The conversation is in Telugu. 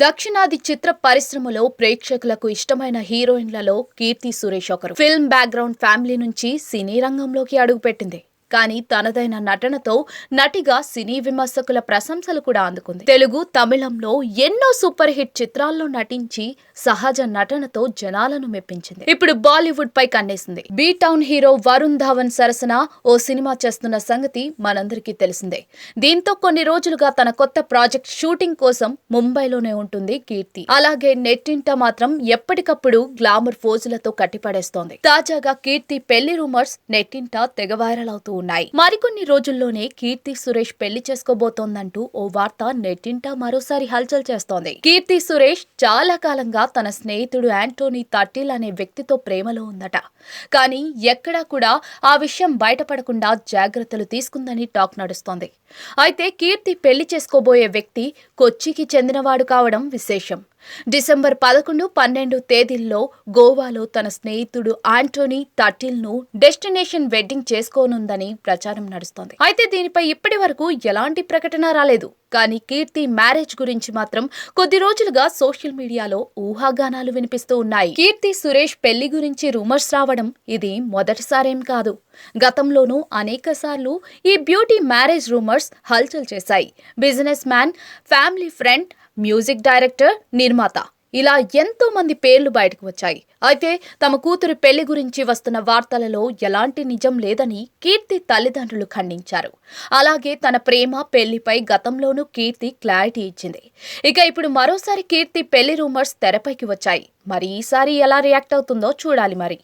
దక్షిణాది చిత్ర పరిశ్రమలో ప్రేక్షకులకు ఇష్టమైన హీరోయిన్లలో కీర్తి సురేష్ ఒకరు. ఫిల్మ్ బ్యాక్గ్రౌండ్ ఫ్యామిలీ నుంచి సినీ రంగంలోకి అడుగుపెట్టింది. కానీ తనదైన నటనతో నటిగా సినీ విమర్శకుల ప్రశంసలు కూడా అందుకుంది. తెలుగు, తమిళంలో ఎన్నో సూపర్ హిట్ చిత్రాల్లో నటించి సహజ నటనతో జనాలను మెప్పించింది. ఇప్పుడు బాలీవుడ్ పై కన్నేసింది. B town hero Varun Dhawan సరసన ఓ సినిమా చేస్తున్న సంగతి మనందరికీ తెలిసిందే. దీంతో కొన్ని రోజులుగా తన కొత్త ప్రాజెక్ట్ షూటింగ్ కోసం ముంబైలోనే ఉంటుంది కీర్తి. అలాగే నెట్టింట మాత్రం ఎప్పటికప్పుడు గ్లామర్ ఫోజులతో కట్టిపడేస్తోంది. తాజాగా కీర్తి పెళ్లి రూమర్స్ నెట్టింట తెగ వైరల్ అవుతూ ఉన్నాయి. మరికొన్ని రోజుల్లోనే కీర్తి సురేష్ పెళ్లి చేసుకోబోతోందంటూ ఓ వార్త నెట్టింట మరోసారి హల్చల్ చేస్తోంది. కీర్తి సురేష్ చాలా కాలంగా తన స్నేహితుడు యాంటోనీ తట్టిల్ అనే వ్యక్తితో ప్రేమలో ఉందట. కానీ ఎక్కడా కూడా ఆ విషయం బయటపడకుండా జాగ్రత్తలు తీసుకుందని టాక్ నడుస్తోంది. అయితే కీర్తి పెళ్లి చేసుకోబోయే వ్యక్తి కొచ్చికి చెందినవాడు కావడం విశేషం. డిసెంబర్ 11, 12 తేదీల్లో గోవాలో తన స్నేహితుడు ఆంటోనీ తటిల్ ను డెస్టినేషన్ వెడ్డింగ్ చేసుకోనుందని ప్రచారం నడుస్తోంది. అయితే దీనిపై ఇప్పటి వరకు ఎలాంటి ప్రకటన రాలేదు. కానీ కీర్తి మ్యారేజ్ గురించి మాత్రం కొద్ది రోజులుగా సోషల్ మీడియాలో ఊహాగానాలు వినిపిస్తూ ఉన్నాయి. కీర్తి సురేష్ పెళ్లి గురించి రూమర్స్ రావడం ఇది మొదటిసారేం కాదు. గతంలోనూ అనేకసార్లు ఈ బ్యూటీ మ్యారేజ్ రూమర్స్ హల్చల్ చేశాయి. Business man, family friend, music director, నిర్మాత ఇలా ఎంతో మంది పేర్లు బయటకు వచ్చాయి. అయితే తమ కూతురు పెళ్లి గురించి వస్తున్న వార్తలలో ఎలాంటి నిజం లేదని కీర్తి తల్లిదండ్రులు ఖండించారు. అలాగే తన ప్రేమ పెళ్లిపై గతంలోనూ కీర్తి క్లారిటీ ఇచ్చింది. ఇక ఇప్పుడు మరోసారి కీర్తి పెళ్లి రూమర్స్ తెరపైకి వచ్చాయి. మరి ఈసారి ఎలా రియాక్ట్ అవుతుందో చూడాలి మరి.